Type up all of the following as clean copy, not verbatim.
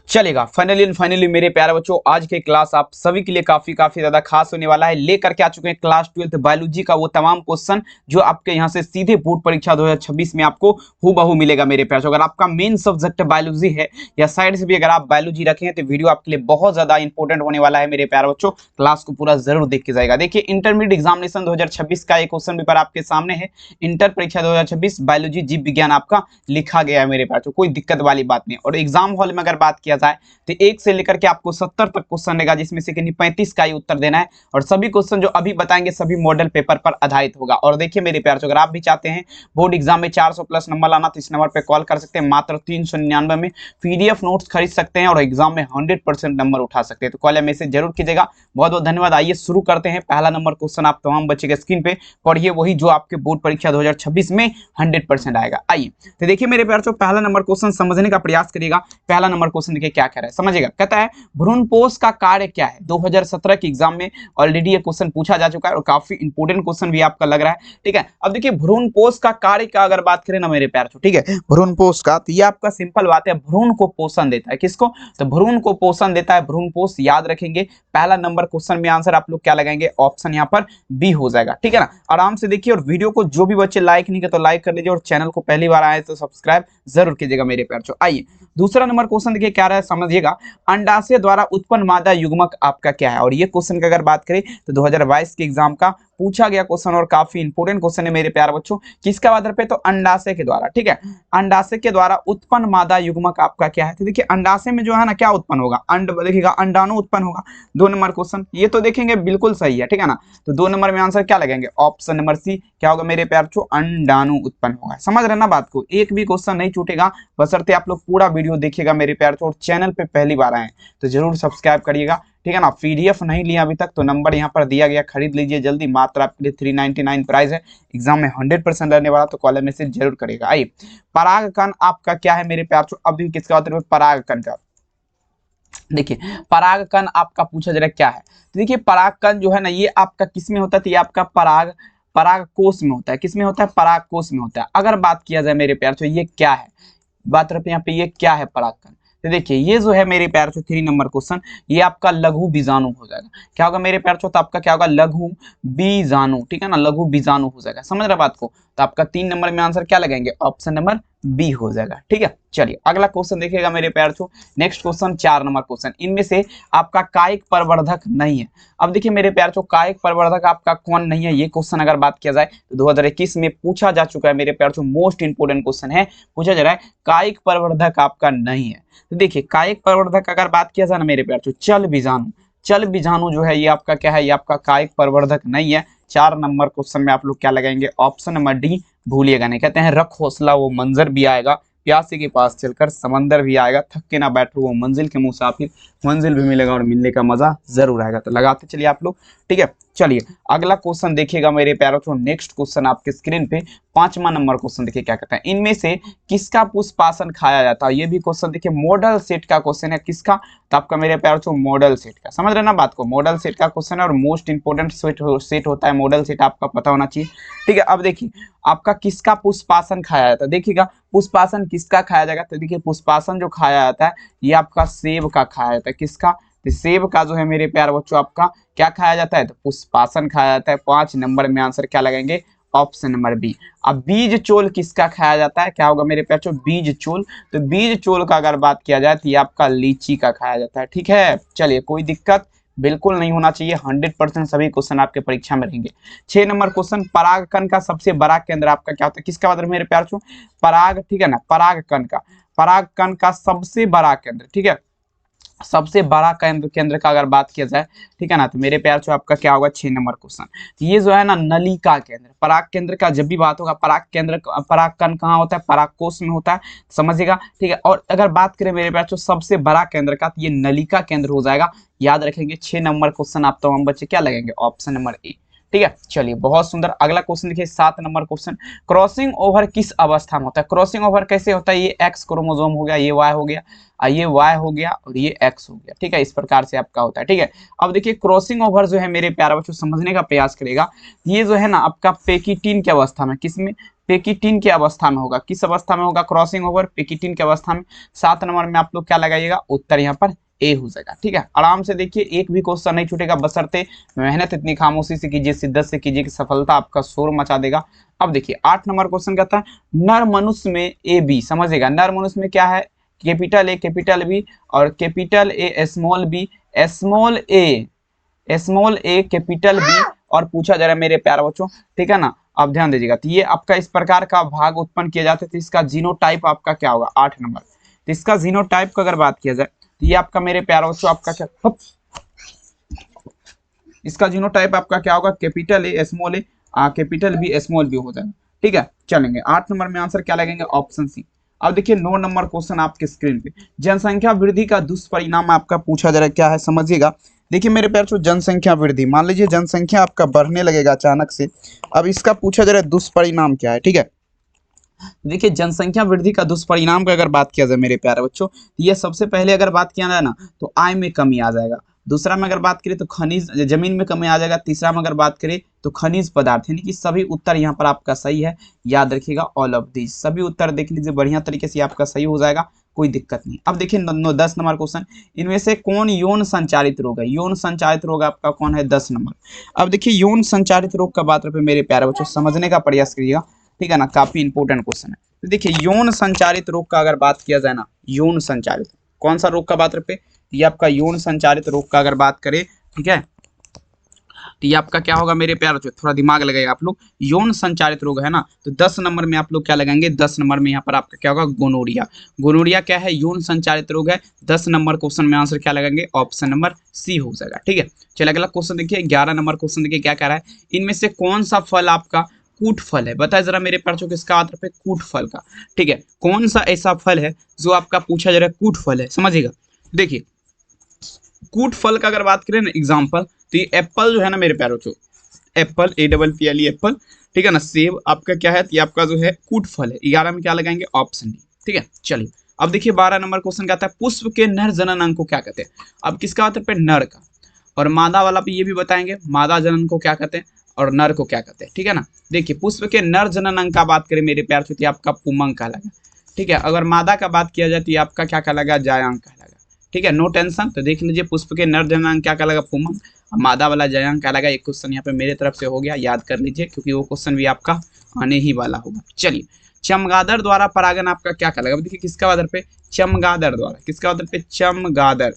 चलेगा। फाइनली मेरे प्यारे बच्चों, आज के क्लास आप सभी के लिए काफी ज्यादा खास होने वाला है। लेकर के आ चुके हैं क्लास 12th बायोलॉजी का वो तमाम क्वेश्चन जो आपके यहाँ से सीधे बोर्ड परीक्षा 2026 में आपको हूबहू मिलेगा मेरे प्यारे बच्चों। अगर आपका मेन सब्जेक्ट बायोलॉजी है या साइड से भी अगर आप बायोलॉजी रखें तो वीडियो आपके लिए बहुत ज्यादा इंपॉर्टेंट होने वाला है मेरे प्यारे बच्चों। क्लास को पूरा जरूर देख के जाएगा। देखिए, इंटरमीडिएट एग्जामिनेशन 2026 का एक क्वेश्चन पेपर आपके सामने है। इंटर परीक्षा 2026 बायोलॉजी जीव विज्ञान आपका लिखा गया है मेरे प्यारे बच्चों, कोई दिक्कत वाली बात नहीं। और एग्जाम हॉल में अगर बात किया जाए तो 1 से लेकर के आपको 70 तक क्वेश्चन रहेगा, जिसमें से 35 का ही उत्तर देना है। और सभी क्वेश्चन जो अभी बताएंगे सभी मॉडल पेपर पर आधारित होगा। और देखिए मेरे प्यारे, अगर आप भी चाहते हैं बोर्ड एग्जाम में 400 प्लस नंबर लाना तो इस नंबर पे कॉल कर सकते हैं। मात्र 399 में पीडीएफ नोट्स खरीद सकते हैं और एग्जाम में 100% नंबर उठा सकते हैं। तो कॉल या मैसेज जरूर कीजिएगा। बहुत बहुत धन्यवाद। आइए शुरू करते हैं। पहला नंबर क्वेश्चन आप तमाम बच्चे के स्क्रीन पे पढ़िए, वही जो आपके बोर्ड परीक्षा 2026 में 100% आएगा। आइए तो देखिए मेरे प्यारे, पहला नंबर क्वेश्चन समझने का प्रयास करिएगा। पहला नंबर क्वेश्चन देखिए क्या कह रहा है, समझिएगा। कहता है भ्रूणपोष का कार्य क्या है। 2017 के एग्जाम में ऑलरेडी ये क्वेश्चन पूछा जा चुका है और काफी इंपोर्टेंट क्वेश्चन भी आपका लग रहा है, ठीक है। अब देखिए भ्रूणपोष का कार्य का अगर बात करें ना मेरे प्यारे, ठीक है, भ्रूणपोष का, तो ये आपका सिंपल बात है, भ्रूण को पोषण देता है। किसको? तो भ्रूण को पोषण देता है भ्रूणपोष। याद रखेंगे पहला नंबर क्वेश्चन में आंसर आप लोग क्या लगाएंगे, ऑप्शन यहाँ पर बी हो जाएगा, ठीक है ना। आराम से देखिए। और वीडियो को जो भी बच्चे लाइक नहीं करते तो लाइक कर लीजिए और चैनल को पहली बार आए तो सब्सक्राइब जरूर कीजिएगा मेरे प्यारे। आइए दूसरा नंबर क्वेश्चन देखिए क्या रहा है, समझिएगा। अंडाशय द्वारा उत्पन्न मादा युग्मक आपका क्या है। और ये क्वेश्चन की अगर बात करें तो 2022 के एग्जाम का पूछा गया क्वेश्चन और काफी इंपोर्टेंट क्वेश्चन है मेरे प्यारे बच्चों। किसका आधार पे? तो अंडाशय के द्वारा, ठीक है। अंडाशय के द्वारा उत्पन्न मादा युग्मक आपका क्या है। तो देखिए अंडाशय में जो है ना क्या उत्पन्न होगा, अंड देखिएगा, अंडाणु उत्पन्न होगा। 2 नंबर क्वेश्चन ये तो देखेंगे बिल्कुल सही है, ठीक है ना। तो 2 नंबर में आंसर क्या लगेंगे, ऑप्शन नंबर सी क्या होगा मेरे प्यारे बच्चों, अंडाणु उत्पन्न होगा। समझ रहे ना बात को, एक भी क्वेश्चन नहीं छूटेगा, बशर्ते आप लोग पूरा वीडियो देखिएगा मेरे प्यारे बच्चों। और चैनल पे पहली बार आए तो जरूर सब्सक्राइब करिएगा, ठीक है ना। पीडीएफ नहीं लिया अभी तक तो नंबर यहाँ पर दिया गया, खरीद लीजिए जल्दी। मात्र आपके लिए 399 प्राइस है। एग्जाम में 100% रहने वाला, तो कॉल मैसेज जरूर करेगा। आइए परागकण आपका क्या है मेरे प्यारे। अब भी किसका उत्तर, परागकण का। देखिए परागकण आपका पूछा जा रहा है क्या है। तो देखिए परागकण जो है ना ये आपका किस में होता है, तो ये आपका परागकोश में होता है। किस में होता है, परागकोश में होता है। अगर बात किया जाए मेरे प्यारे, तो ये क्या है, बात रहे यहाँ पे ये क्या है परागकण। तो देखिए ये जो है मेरे प्यारे से 3 नंबर क्वेश्चन, ये आपका लघु बीजाणु हो जाएगा। क्या होगा मेरे प्यारे, तो आपका क्या होगा, लघु बीजाणु, ठीक है ना, लघु बीजाणु हो जाएगा। समझ रहे बात को। तो आपका 3 नंबर में आंसर क्या लगाएंगे, ऑप्शन नंबर बी हो जाएगा, ठीक है। चलिए अगला क्वेश्चन देखिएगा मेरे प्यारे छो। नेक्स्ट क्वेश्चन 4 नंबर क्वेश्चन, इनमें से आपका कायिक प्रवर्धक नहीं है। अब देखिए मेरे प्यारे छो, कायिक प्रवर्धक आपका कौन नहीं है, ये क्वेश्चन अगर बात किया जाए तो 2021 में पूछा जा चुका है मेरे प्यारे छो। मोस्ट इंपोर्टेंट क्वेश्चन है, पूछा जा रहा है कायिक प्रवर्धक आपका नहीं है। तो देखिए कायिक प्रवर्धक अगर बात किया जाए ना मेरे प्यारे छो, चल बीजाणु, चल बीजाणु जो है ये आपका क्या है, ये आपका कायिक प्रवर्धक नहीं है। 4 नंबर क्वेश्चन में आप लोग क्या लगाएंगे, ऑप्शन नंबर डी भूलिएगा नहीं। कहते हैं रख हौसला वो मंजर भी आएगा, प्यासे के पास चलकर समंदर भी आएगा, थक के ना बैठो वो मंजिल के मुसाफिर, मंजिल भी मिलेगा और मिलने का मजा जरूर आएगा। तो लगाते चलिए आप लोग, ठीक है। चलिए अगला क्वेश्चन देखिएगा मेरे प्यारों को। नेक्स्ट क्वेश्चन आपके स्क्रीन पे 5वां नंबर क्वेश्चन देखिए क्या कहता है, इनमें से किसका पुष्पासन खाया जाता है। ये भी क्वेश्चन देखिए मॉडल सेट का क्वेश्चन है। किसका, तो आपका मेरे प्यारों को मॉडल सेट का। समझ रहे ना बात को, मॉडल सेट का क्वेश्चन है और मोस्ट इंपोर्टेंट सेट होता है मॉडल सेट, आपका पता होना चाहिए, ठीक है। अब देखिए आपका किसका पुष्पासन खाया जाता है। देखिएगा पुष्पासन किसका खाया जाएगा, तो देखिए पुष्पासन जो खाया जाता है ये आपका सेब का खाया जाता है। किसका, तो सेब का जो है मेरे प्यारे बच्चों आपका क्या खाया जाता है, तो पुष्पासन खाया जाता है। 5 नंबर में आंसर क्या लगाएंगे, ऑप्शन नंबर बी। अब बीज चोल किसका खाया जाता है, क्या होगा मेरे प्यारे, बीज चोल। तो बीज चोल का अगर बात किया जाए तो ये आपका लीची का खाया जाता है, ठीक है। चलिए कोई दिक्कत बिल्कुल नहीं होना चाहिए, 100% सभी क्वेश्चन आपके परीक्षा में रहेंगे। 6 नंबर क्वेश्चन, परागकण का सबसे बड़ा केंद्र आपका क्या होता है। किसका मतलब मेरे प्यारे छो, पराग, ठीक है ना, परागकण का सबसे बड़ा केंद्र, ठीक है, सबसे बड़ा केंद्र का अगर बात किया जाए, ठीक है ना, तो मेरे प्यार छो आपका क्या होगा 6 नंबर क्वेश्चन। ये जो है ना नलिका केंद्र, पराग केंद्र का जब भी बात होगा, परागकण कहाँ होता है, परागकोश में होता है, समझिएगा, ठीक है। और अगर बात करें मेरे प्यार छो सबसे बड़ा केंद्र का, तो ये नलिका केंद्र हो जाएगा। याद रखेंगे 6 नंबर क्वेश्चन आप तमाम बच्चे क्या लगेंगे, ऑप्शन नंबर ए, ठीक है। चलिए बहुत सुंदर। अगला क्वेश्चन देखिए 7 नंबर क्वेश्चन, क्रॉसिंग ओवर किस अवस्था में होता है। क्रॉसिंग ओवर कैसे होता है, ये एक्स क्रोमोसोम हो गया, ये वाई हो गया, ये वाई हो गया और ये एक्स हो गया, ठीक है। इस प्रकार से आपका होता है, ठीक है। अब देखिए क्रॉसिंग ओवर जो है मेरे प्यारे बच्चों समझने का प्रयास करेगा, ये जो है ना आपका पेकिटीन की अवस्था में, किसमें, पेकिटिन की अवस्था में होगा। किस अवस्था में होगा? क्रॉसिंग ओवर पेकिटिन की अवस्था में। 7 नंबर में आप लोग क्या लगाइएगा? उत्तर यहाँ पर ए हो जाएगा। ठीक है, आराम से देखिए, एक भी क्वेश्चन नहीं छूटेगा, बशर्ते मेहनत इतनी खामोशी से कीजिए, शिद्दत से कीजिए कि सफलता आपका शोर मचा देगा। अब देखिए 8 नंबर क्वेश्चन कहता है नर मनुष्य में ए बी, समझिएगा नर मनुष्य में क्या है? कैपिटल ए कैपिटल बी और capital A small B, small A capital B, और पूछा जा रहा है मेरे प्यारे बच्चों, ठीक है ना, आप ध्यान दीजिएगा। तो ये आपका इस प्रकार का भाग उत्पन्न किया जाता है, तो इसका जीनोटाइप आपका क्या होगा? 8 नंबर। तो इसका जीनोटाइप का अगर बात किया जाए तो ये आपका मेरे प्यारे बच्चों आपका क्या, इसका जीनोटाइप आपका क्या होगा? Capital A small A capital B small B हो जाएगा। ठीक है, चलेंगे 8 नंबर में आंसर क्या लगेंगे? Option C. अब देखिए 9 नंबर क्वेश्चन आपके स्क्रीन पे, जनसंख्या वृद्धि का दुष्परिणाम आपका पूछा जा रहा है, क्या है समझिएगा। देखिए मेरे प्यारे बच्चों, जनसंख्या वृद्धि, मान लीजिए जनसंख्या आपका बढ़ने लगेगा अचानक से। अब इसका पूछा जा रहा है दुष्परिणाम क्या है। ठीक है, देखिए जनसंख्या वृद्धि का दुष्परिणाम की अगर बात किया जाए मेरे प्यारे बच्चों, ये सबसे पहले अगर बात किया जाए ना तो आय में कमी आ जाएगा। दूसरा में अगर बात करें तो खनिज जमीन में कमी आ जाएगा। तीसरा में अगर बात करें तो खनिज पदार्थ, यानी कि सभी उत्तर यहाँ पर आपका सही है। याद रखिएगा ऑल ऑफ दीज, सभी उत्तर देख लीजिए बढ़िया तरीके से आपका सही हो जाएगा, कोई दिक्कत नहीं। अब देखिए 10 नंबर क्वेश्चन, इनमें से कौन यौन संचारित रोग है? यौन संचारित रोग आपका कौन है? 10 नंबर। अब देखिए यौन संचारित रोग का बात रहे मेरे प्यारे बच्चों, समझने का प्रयास करिएगा, ठीक है ना, काफी इंपॉर्टेंट क्वेश्चन है। तो देखिए यौन संचारित रोग का अगर बात किया जाए ना, यौन संचारित कौन सा रोग का बात रहे? ये आपका यौन संचारित रोग का अगर बात करें, ठीक है, तो ये आपका क्या होगा मेरे प्यारे बच्चों, थोड़ा दिमाग लगाइएगा आप लोग। यौन संचारित रोग है ना, तो 10 नंबर में आप लोग क्या लगाएंगे? 10 नंबर में यहाँ पर आपका क्या होगा? गोनोरिया। गोनोरिया क्या है? यौन संचारित रोग है। 10 नंबर क्वेश्चन में आंसर क्या लगाएंगे? ऑप्शन नंबर सी हो जाएगा। ठीक है, चलिए अगला क्वेश्चन देखिए 11 नंबर क्वेश्चन देखिए क्या कह रहा है, इनमें से कौन सा फल आपका कूट फल है? बताए जरा मेरे बच्चों, किसका आंसर पे? कूट फल का। ठीक है, कौन सा ऐसा फल है जो आपका पूछा जा रहा है कूट फल है? समझिएगा, देखिए कूट फल का अगर बात करें ना एग्जाम्पल, तो ये एप्पल जो है ना मेरे प्यारे बच्चों, एप्पल APPLE एप्पल, ठीक है ना। सेब आपका क्या है? ये आपका जो है कूट फल है। 11 में क्या लगाएंगे? Option D. ठीक है, चलिए अब देखिए 12 नंबर क्वेश्चन कहता है पुष्प के नर जनन अंग को क्या कहते हैं? अब किसका आंसर पे? नर का। और मादा वाला पे ये भी बताएंगे मादा जनन को क्या कहते हैं और नर को क्या कहते हैं। ठीक है ना, देखिए पुष्प के नर जनन अंग का बात करें मेरे प्यार से, आपका पुमंग कहलाएगा। ठीक है, अगर मादा का बात किया जाए तो आपका क्या कहलाएगा? जायांग कहलाएगा। ठीक है, नो टेंशन। तो देख लीजिए पुष्प के नर जनन अंग क्या कहलाएगा? पुमंग। मादा वाला जायांग कहलाएगा। एक क्वेश्चन यहाँ पे मेरे तरफ से हो गया, याद कर लीजिए क्योंकि वो क्वेश्चन भी आपका आने ही वाला होगा। चलिए चमगादड़ द्वारा परागन आपका क्या कहलाएगा? देखिए किसका आधार पे? चमगादड़ द्वारा। किसका आधार पे? चमगादड़।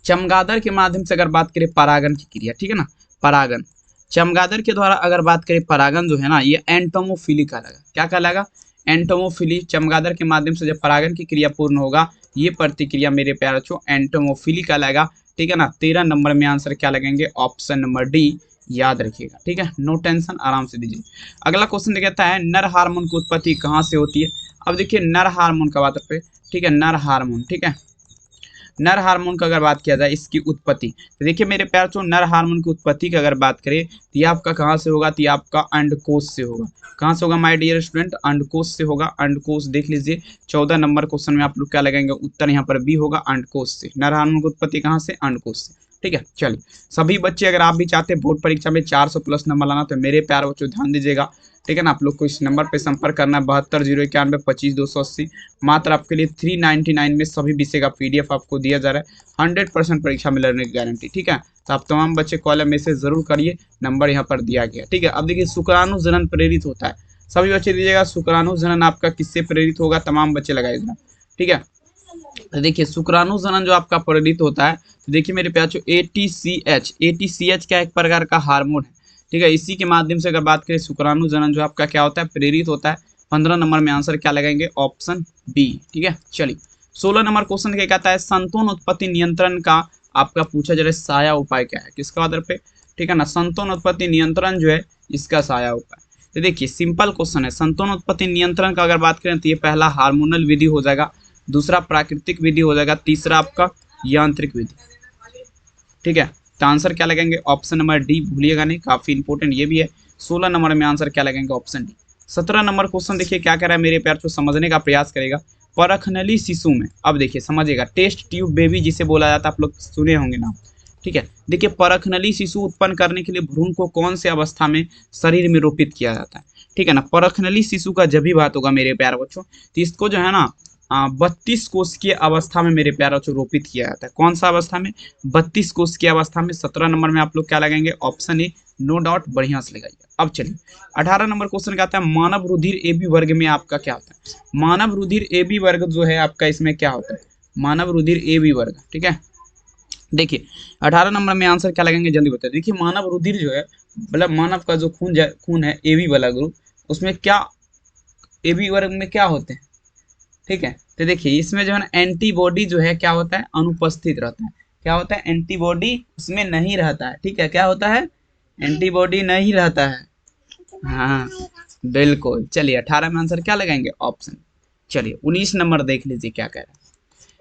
चमगादड़ के माध्यम से अगर बात करें परागन की क्रिया, ठीक है ना, परागन चमगादड़ के द्वारा अगर बात करें परागन जो है ना, ये एंटोमोफिली कहलाएगा। क्या कहलाएगा? एंटोमोफिली। चमगादड़ के माध्यम से जब परागन की क्रिया पूर्ण होगा, ये प्रतिक्रिया मेरे प्यारे बच्चों एंटोमोफिली कहलाएगा। ठीक है ना, 13 नंबर में आंसर क्या लगेंगे? ऑप्शन नंबर डी, याद रखिएगा। ठीक है, नो टेंशन, आराम से दीजिए। अगला क्वेश्चन कहता है नर हार्मोन की उत्पत्ति कहाँ से होती है? अब देखिए नर हार्मोन का बात पे, ठीक है, नर हार्मोन, ठीक है, नर हार्मोन का अगर बात किया जाए इसकी उत्पत्ति, तो देखिए मेरे प्यार चो नर हार्मोन की उत्पत्ति की अगर बात करें तो ये आपका कहाँ से होगा? तो ये आपका अंडकोश से होगा। कहाँ से होगा माय डियर स्टूडेंट? अंडकोश से होगा। अंडकोश देख लीजिए 14 नंबर क्वेश्चन में आप लोग क्या लगाएंगे? उत्तर यहाँ पर बी होगा, अंडकोश से। नर हार्मोन की उत्पत्ति कहाँ से? अंडकोश से। ठीक है, चलिए सभी बच्चे अगर आप भी चाहते हैं बोर्ड परीक्षा में 400+ नंबर लाना, तो मेरे प्यार बच्चों ध्यान दीजिएगा। ठीक है ना, आप लोग को इस नंबर पे संपर्क करना है 72 091 25 280। मात्र आपके लिए 399 में सभी विषय का PDF आपको दिया जा रहा है। 100% परीक्षा में लड़ने की गारंटी। ठीक है, तो आप तमाम बच्चे कॉल मैसेज जरूर करिए, नंबर यहाँ पर दिया गया। ठीक है, अब देखिए शुक्राणु जनन प्रेरित होता है, सभी बच्चे दीजिएगा शुक्राणु जनन आपका किससे प्रेरित होगा? तमाम बच्चे लगाइएगा। ठीक है, तो देखिए शुक्राणु जनन जो आपका प्रेरित होता है, तो देखिए मेरे प्यारे ATCH क्या एक प्रकार का हार्मोन है। ठीक है, इसी के माध्यम से अगर बात करें शुक्राणु जनन जो आपका क्या होता है? प्रेरित होता है। 15 नंबर में आंसर क्या लगाएंगे? Option B. ठीक है, चलिए 16 नंबर क्वेश्चन क्या कहता है? संतान उत्पत्ति नियंत्रण का आपका पूछा जा रहा है साया उपाय क्या है? किसका आधार पे? ठीक है ना, संतान उत्पत्ति नियंत्रण जो है इसका साया उपाय। तो देखिए सिंपल क्वेश्चन है। संतान उत्पत्ति नियंत्रण का अगर बात करें तो ये पहला हार्मोनल विधि हो जाएगा, दूसरा प्राकृतिक विधि हो जाएगा, तीसरा आपका यांत्रिक विधि। ठीक है, तो आंसर क्या लगेंगे? ऑप्शन नंबर डी, भूलिएगा नहीं, काफी इंपॉर्टेंट ये भी है। 16 नंबर में आंसर क्या लगेंगे? Option D. 17 नंबर क्वेश्चन देखिए क्या कह रहा है मेरे प्यार को, समझने का प्रयास करेगा। परखनली शिशु में, अब देखिए समझिएगा, टेस्ट ट्यूब बेबी जिसे बोला जाता है, आप लोग सुने होंगे नाम। ठीक है, देखिए परखनली शिशु उत्पन्न करने के लिए भ्रूण को कौन से अवस्था में शरीर में रोपित किया जाता है? ठीक है ना। परखनली शिशु का जब भी बात होगा मेरे प्यारे बच्चों, तो इसको जो है ना 32 कोष की अवस्था में मेरे प्यारे बच्चों रोपित किया जाता है। कौन सा अवस्था में? 32 कोष की अवस्था में। 17 नंबर में आप लोग क्या लगाएंगे? ऑप्शन ए, नो डाउट, बढ़िया से लगाइए। अब चलिए 18 नंबर क्वेश्चन क्या आता है? मानव रुधिर ए बी वर्ग में आपका क्या होता है? मानव रुधिर ए बी वर्ग जो है आपका, इसमें क्या होता है? मानव रुधिर ए बी वर्ग, ठीक है। देखिए 18 नंबर में आंसर क्या लगेंगे, जल्दी बताइए। देखिए मानव रुधिर जो है, मतलब मानव का जो खून है ए बी वाला ग्रुप, उसमें क्या ए बी वर्ग में क्या होते हैं, ठीक है। तो देखिए इसमें जो है ना एंटीबॉडी जो है क्या होता है? अनुपस्थित रहता है। क्या होता है? एंटीबॉडी उसमें नहीं रहता है, ठीक है। क्या होता है? एंटीबॉडी नहीं रहता है। हाँ बिल्कुल। चलिए 18 में आंसर क्या लगाएंगे? ऑप्शन। चलिए 19 नंबर देख लीजिए क्या कह रहा है।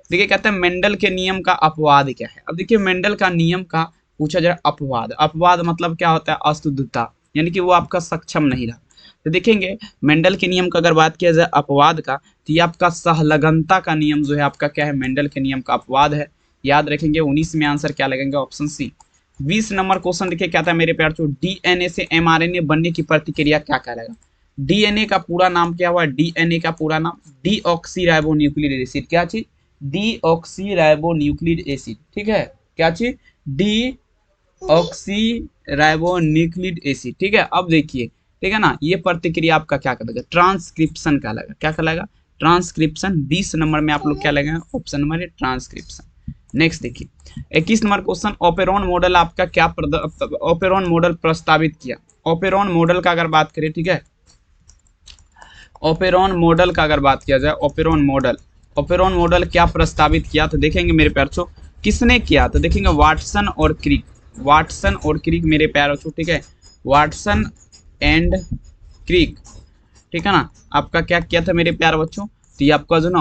देखिए कहते हैं मेंडल के नियम का अपवाद क्या है। अब देखिए मेंडल का नियम का पूछा जाए अपवाद। अपवाद मतलब क्या होता है? अशुद्धता, यानी कि वो आपका सक्षम नहीं रहा। तो देखेंगे मेंडल के नियम का अगर बात किया जाए अपवाद का, तो ये आपका सहलगनता का नियम जो है आपका क्या है? मेंडल के नियम का अपवाद है। याद रखेंगे। 19 में आंसर क्या लगेंगे? ऑप्शन सी। 20 नंबर क्वेश्चन देखिए क्या था मेरे प्यार चो, डीएनए से एमआरएनए बनने की प्रतिक्रिया क्या कहलाएगा? डीएनए का पूरा नाम क्या हुआ? डीएनए का पूरा नाम डीऑक्सीराइबोन्यूक्लिक एसिड। क्या चीज? डीऑक्सीराइबोन्यूक्लिक एसिड, ठीक है। क्या चीज? डीऑक्सीराइबोन्यूक्लिक एसिड, ठीक है। अब देखिए, ठीक है ना, ये प्रतिक्रिया आपका क्या कहलाएगा? ट्रांसक्रिप्शन कहलाएगा। क्या कहलाएगा? ट्रांसक्रिप्शन। 20 नंबर में आप लोग क्या लगेगा? ऑप्शन नंबर है ट्रांसक्रिप्शन। नेक्स्ट देखिए 21 नंबर क्वेश्चन, ओपेरॉन मॉडल आपका क्या ओपेरॉन मॉडल प्रस्तावित किया? ओपेरॉन मॉडल का अगर बात करें, ठीक है, ओपेरॉन मॉडल का अगर बात किया जाए, ओपेरॉन मॉडल क्या प्रस्तावित किया? तो देखेंगे मेरे प्यारे बच्चों किसने किया, तो देखेंगे वाटसन और क्रिक मेरे प्यारे बच्चों, ठीक है, वाटसन एंड क्रिक, ठीक है ना। आपका क्या किया था मेरे प्यारे बच्चों? तो ये आपका जो ना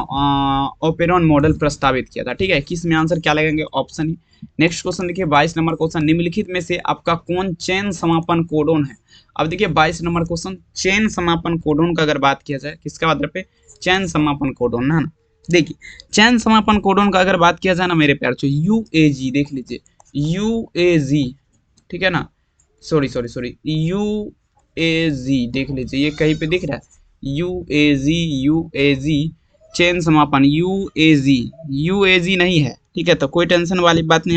ओपेरॉन मॉडल प्रस्तावित किया था, ठीक है। किस में आंसर क्या लगेंगे? ऑप्शन ही। नेक्स्ट क्वेश्चन देखिए 22 नंबर क्वेश्चन, निम्नलिखित में से आपका कौन चेन समापन कोडोन है? अब देखिए 22 नंबर क्वेश्चन, चेन समापन कोडोन का अगर बात किया जाए, किसका बात पे? चेन समापन कोडोन, है ना। देखिए चेन समापन कोडोन का अगर बात किया जाए ना मेरे प्यार चो, UAG देख लीजिए, UAG, ठीक है ना, सॉरी UAG देख लीजिए, ये कहीं पे दिख रहा है UAG चेन समापन UAG नहीं है, ठीक है। तो कोई टेंशन वाली बात नहीं,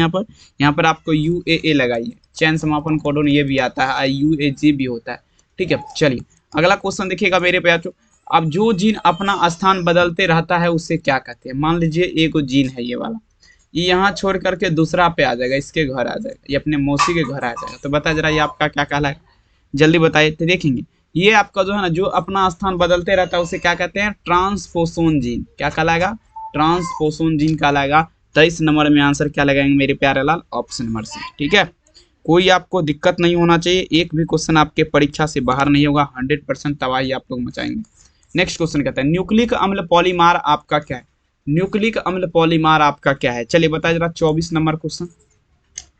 यहाँ पर आपको UAA लगाइए। चैन समापन कोडोन ये भी आता है, UAG भी होता है, ठीक है। चलिए अगला क्वेश्चन देखिएगा मेरे प्यार। अब जो जीन अपना स्थान बदलते रहता है उसे क्या कहते हैं? मान लीजिए एक जीन है ये वाला, ये यहाँ छोड़ करके दूसरा पे आ जाएगा, इसके घर आ जाएगा, ये अपने मौसी के घर आ जाएगा। तो बता जरा ये आपका क्या कहलाएगा? जल्दी बताइए। तो देखेंगे ये आपका जो है ना, जो अपना स्थान बदलते रहता है उसे क्या कहते हैं? ट्रांसपोसोन जीन। क्या कहलाएगा? ट्रांसपोसोन जीन कहलाएगा। 23 नंबर में आंसर क्या लगाएंगे मेरे प्यारे लाल? ऑप्शन नंबर सी, ठीक है। कोई आपको दिक्कत नहीं होना चाहिए, एक भी क्वेश्चन आपके परीक्षा से बाहर नहीं होगा, 100% तबाही आप लोग मचाएंगे। नेक्स्ट क्वेश्चन कहता है न्यूक्लिक अम्ल पॉलीमार आपका क्या है? न्यूक्लिक अम्ल पॉलीमार आपका क्या है? चलिए बताइए जरा। 24 नंबर क्वेश्चन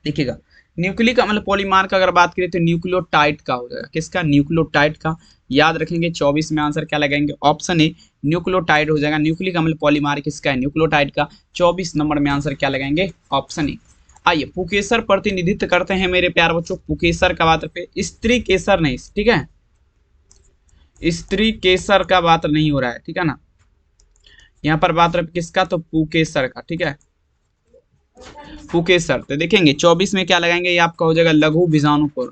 देखिएगा, न्यूक्लिक अम्ल पॉलीमार का अगर बात करें तो न्यूक्लियोटाइड का हो जाएगा। किसका? न्यूक्लियोटाइड का। याद रखेंगे 24 में आंसर क्या लगाएंगे? ऑप्शन ए, न्यूक्लियोटाइड हो जाएगा। न्यूक्लिक अम्ल पॉलीमार किसका है? न्यूक्लियोटाइड का। 24 नंबर में आंसर क्या लगाएंगे? Option A. आइए पुकेसर प्रतिनिधित्व करते हैं मेरे प्यार बच्चों। पुकेसर का बात पे, स्त्री केसर नहीं, ठीक है, स्त्री केसर का बात नहीं हो रहा है, ठीक है ना। यहाँ पर बात रहे किसका? तो पुकेसर का, ठीक है, पुकेसर। तो देखेंगे 24 में क्या लगाएंगे? ये आपका हो जाएगा लघु बीजाणुपूर्ण,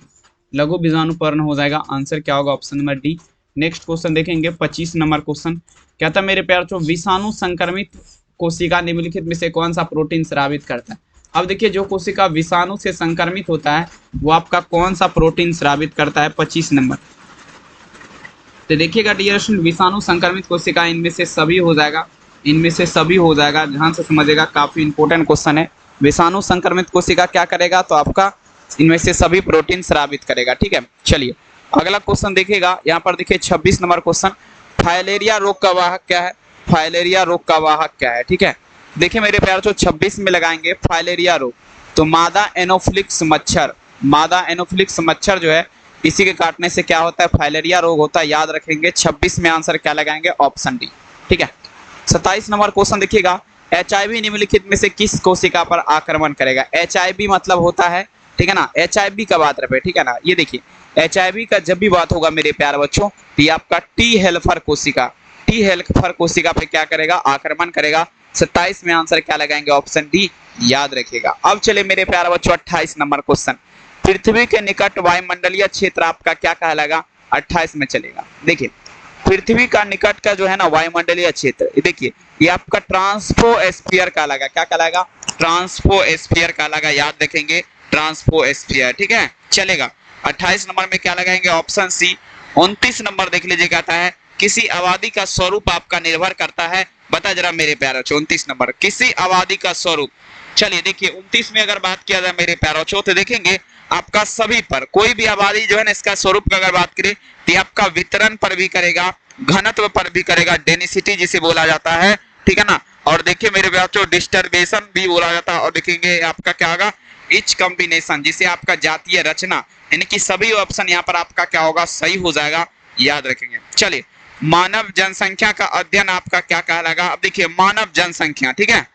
लघु बीजाणुपूर्ण हो जाएगा। आंसर क्या होगा? Option number D. Next question देखेंगे 25 नंबर क्वेश्चन क्या था मेरे प्यार चो, विषाणु संक्रमित कोशिका निम्नलिखित में से कौन सा प्रोटीन स्रावित करता है? अब देखिए जो कोशिका विषाणु से संक्रमित होता है वो आपका कौन सा प्रोटीन स्रावित करता है? 25 नंबर। तो देखिएगा डियर स्टूडेंट, विषाणु संक्रमित कोशिका इनमें से सभी हो जाएगा, इनमें से सभी हो जाएगा। ध्यान से समझिएगा, काफी इंपॉर्टेंट क्वेश्चन है। विषाणु संक्रमित कोशिका क्या करेगा? तो आपका इनमें से सभी प्रोटीन स्रावित करेगा, ठीक है। चलिए अगला क्वेश्चन देखिएगा, यहाँ पर देखिए 26 नंबर क्वेश्चन, फाइलेरिया रोग का वाहक क्या है? फाइलेरिया रोग का वाहक क्या है? ठीक है, देखिए मेरे प्यार तो 26 में लगाएंगे फाइलेरिया रोग। तो मादा एनोफ्लिक्स मच्छर, मादा एनोफ्लिक्स मच्छर जो है इसी के काटने से क्या होता है? फाइलेरिया रोग होता है। याद रखेंगे 26 में आंसर क्या लगाएंगे? ऑप्शन डी, ठीक है। 27 नंबर क्वेश्चन देखिएगा, HIV निम्नलिखित में से किस कोशिका पर आक्रमण करेगा? HIV मतलब होता है, ठीक है ना, HIV का बात रहे, ठीक है ना। ये देखिए HIV का जब भी बात होगा मेरे प्यारे बच्चों तो ये आपका टी हेल्पर कोशिका पे क्या करेगा, आक्रमण करेगा। 27 में आंसर क्या लगाएंगे, ऑप्शन डी, याद रखिएगा। अब चले मेरे प्यारे बच्चों 28 नंबर क्वेश्चन, पृथ्वी के निकट वायुमंडलीय क्षेत्र आपका क्या कहलाएगा, 28 में चलेगा। देखिए पृथ्वी का निकट का जो है ना वायुमंडलीय क्षेत्र, देखिए ये आपका ट्रांसफोस्फीयर कहलाएगा, क्या कहलाएगा, ट्रांसफोस्फीयर कहलाएगा, याद रखेंगे ट्रांसफोस्फीयर, ठीक है चलेगा। 28 नंबर में क्या लगाएंगे, ऑप्शन सी। 29 नंबर देख लीजिए, कहता है किसी आबादी का स्वरूप आपका निर्भर करता है, बता जरा मेरे प्यारे बच्चों। 29 नंबर किसी आबादी का स्वरूप, चलिए देखिए 29 में अगर बात किया जाए मेरे प्यारे बच्चों तो देखेंगे आपका सभी पर, कोई भी आबादी जो है ना इसका स्वरूप का अगर बात करें तो आपका वितरण पर भी करेगा, घनत्व पर भी करेगा, डेंसिटी जिसे बोला जाता है, ठीक है ना। और देखिए मेरे बच्चों डिस्टर्बेशन भी बोला जाता है, और देखेंगे आपका क्या होगा, इच कॉम्बिनेशन जिसे आपका जातीय रचना, यानी कि सभी ऑप्शन यहाँ पर आपका क्या होगा, सही हो जाएगा, याद रखेंगे। चलिए मानव जनसंख्या का अध्ययन आपका क्या कहलाएगा, अब देखिए मानव जनसंख्या, ठीक है,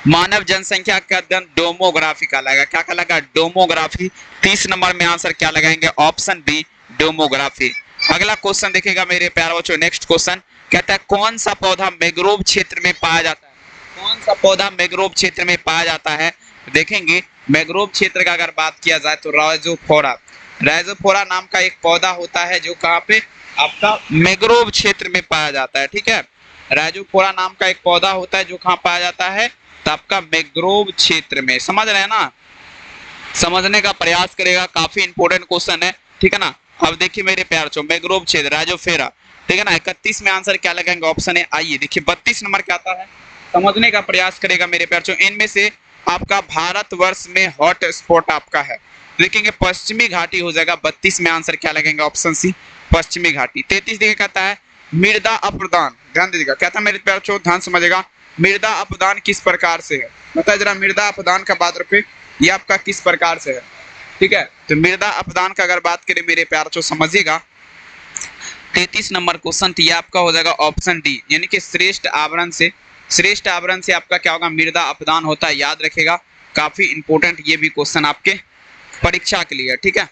मानव जनसंख्या का अध्ययन डेमोग्राफी कहलाएगा, क्या कहलाएगा, डेमोग्राफी। 30 नंबर में आंसर क्या लगाएंगे, ऑप्शन बी, डेमोग्राफी। अगला क्वेश्चन देखिएगा मेरे प्यारे बच्चों, नेक्स्ट क्वेश्चन कहता है कौन सा पौधा मैंग्रोव क्षेत्र में पाया जाता है, कौन सा पौधा मैंग्रोव क्षेत्र में पाया जाता है। देखेंगे मैंग्रोव क्षेत्र का अगर बात किया जाए तो राइजोफोरा नाम का एक पौधा होता है जो कहाँ पे आपका मैंग्रोव क्षेत्र में पाया जाता है, ठीक है। राइजोफोरा नाम का एक पौधा होता है जो कहाँ पाया जाता है, तो आपका मैंग्रोव क्षेत्र में, समझ रहे हैं ना, समझने का प्रयास करेगा, काफी इंपोर्टेंट क्वेश्चन है, ठीक है ना। अब देखिए मेरे प्यार चो मैंग्रोव क्षेत्र राइजोफोरा, ठीक है ना। 31 में आंसर क्या लगाएंगे, ऑप्शन है। आइए देखिए 32 नंबर क्या आता है, समझने का प्रयास करेगा मेरे प्यार चो। इनमें से आपका भारतवर्ष में हॉट स्पॉट आपका है, देखेंगे पश्चिमी घाटी हो जाएगा। 32 में आंसर क्या लगेगा, ऑप्शन सी, पश्चिमी घाटी। 33 देखिए कहता है मृदा अपदान, ध्यान दीजिएगा, कहता है मेरे प्यार चो ध्यान समझेगा, मृदा अपदान किस प्रकार से है, बताइए जरा, मृदा अपदान का बात रखे ये आपका किस प्रकार से है, ठीक है। तो मृदा अपदान का अगर बात करें मेरे प्यार चो समझिएगा, 33 नंबर क्वेश्चन ये आपका हो जाएगा ऑप्शन डी, यानी कि श्रेष्ठ आवरण से आपका क्या होगा, मृदा अपदान होता है, याद रखेगा, काफी इंपोर्टेंट ये भी क्वेश्चन आपके परीक्षा के लिए, ठीक है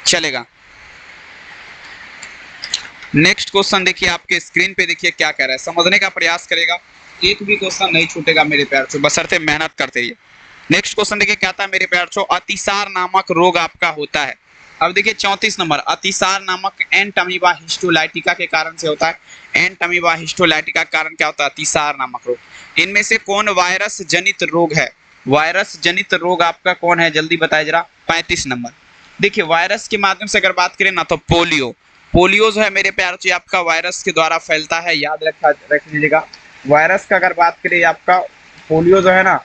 चलेगा। नेक्स्ट क्वेश्चन देखिए आपके स्क्रीन पे, देखिए क्या कह रहा है, समझने का प्रयास करेगा, एक भी क्वेश्चन नहीं छूटेगा मेरे प्यार चो, बशर्ते मेहनत करते रहिए। नेक्स्ट क्वेश्चन देखिए कहता है मेरे प्यार चो अतिसार नामक रोग आपका होता है। अब देखिए 34 नंबर, अतिसार नामक एंटमीबा हिस्टोलाइटिका के कारण से होता है। एंटमीबा हिस्टोलाइटिका का कारण क्या होता है, अतिसार नामक रोग। इनमें से कौन वायरस जनित रोग है, वायरस जनित रोग आपका कौन है, जल्दी बताइए जरा। 35 नंबर देखिए वायरस के माध्यम से अगर बात करें ना तो पोलियो जो है मेरे प्यार से आपका वायरस के द्वारा फैलता है, याद रख लीजिएगा। वायरस का अगर बात करें आपका पोलियो जो है ना,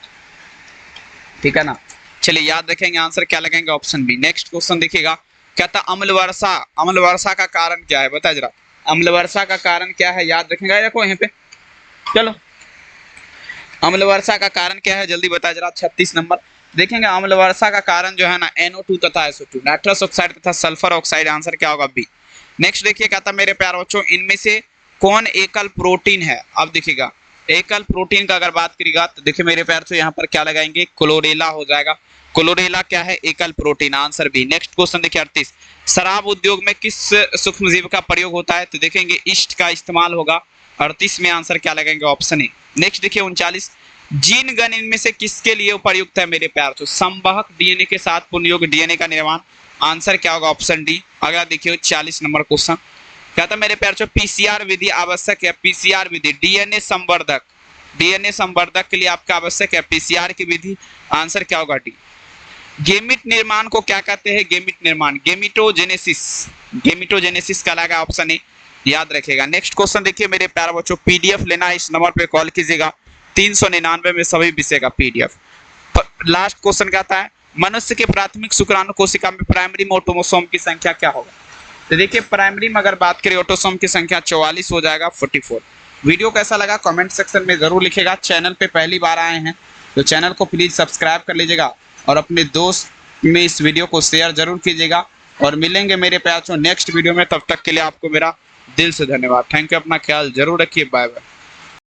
ठीक है ना, चलिए याद रखेंगे, आंसर क्या लगेंगे, ऑप्शन बी। नेक्स्ट क्वेश्चन देखिएगा कहता अम्ल वर्षा का कारण क्या है, बताइए जरा, अम्ल वर्षा का कारण क्या है, याद रखेंगे, देखो यहाँ पे, चलो अम्ल वर्षा का कारण क्या है, जल्दी बताइए जरा। 36 नंबर देखेंगे अम्ल वर्षा का कारण जो है ना NO2 तथा SO2, नाइट्रस ऑक्साइड तथा सल्फर ऑक्साइड, आंसर क्या होगा, बी। नेक्स्ट देखिए कहता मेरे प्यारे बच्चों इनमें से कौन एकल प्रोटीन है। अब देखिएगा एकल प्रोटीन का अगर बात करिएगा तो देखिए मेरे प्यार से यहाँ पर क्या लगाएंगे, क्लोरेला हो जाएगा। क्लोरेला क्या है, एकल protein, answer B. Next question देखिए 38, शराब उद्योग में किस सूक्ष्मजीव का प्रयोग होता है, तो देखेंगे ईस्ट का इस्तेमाल होगा। 38 में आंसर क्या लगाएंगे, ऑप्शन ए। नेक्स्ट देखिए 39, जीन गण इनमें से किसके लिए उपयुक्त है मेरे प्यार से, संवाहक डीएनए के साथ पूर्ण युग्म डीएनए का निर्माण, आंसर क्या होगा, ऑप्शन डी। अगला देखिए 40 नंबर क्वेश्चन कहता मेरे प्यार से पीसीआर विधि आवश्यक है, पीसीआर विधि डीएनए संवर्धक के लिए आपका आवश्यक है पीसीआर की विधि, आंसर क्या होगा, डी। गेमिट निर्माण को क्या कहते हैं, गेमिट निर्माण गेमिटोजेनेसिस का लगा, ऑप्शन ए, याद रखेगा। नेक्स्ट क्वेश्चन देखिए मेरे प्यारे बच्चों, पीडीएफ लेना है इस नंबर पे कॉल कीजिएगा, 399 में सभी विषय का पीडीएफ। लास्ट क्वेश्चन कहता है मनुष्य के प्राथमिक शुक्राणु कोशिका में प्राइमरी में ऑटोसोम की संख्या क्या होगा, तो देखिए प्राइमरी में अगर बात करें ऑटोसोम की संख्या 44 हो जाएगा, 44। वीडियो कैसा लगा कमेंट सेक्शन में जरूर लिखेगा। चैनल पे पहली बार आए हैं तो चैनल को प्लीज सब्सक्राइब कर लीजिएगा और अपने दोस्त में इस वीडियो को शेयर जरूर कीजिएगा। और मिलेंगे मेरे प्यारों नेक्स्ट वीडियो में, तब तक के लिए आपको मेरा दिल से धन्यवाद। थैंक यू, अपना ख्याल जरूर रखिए, बाय बाय।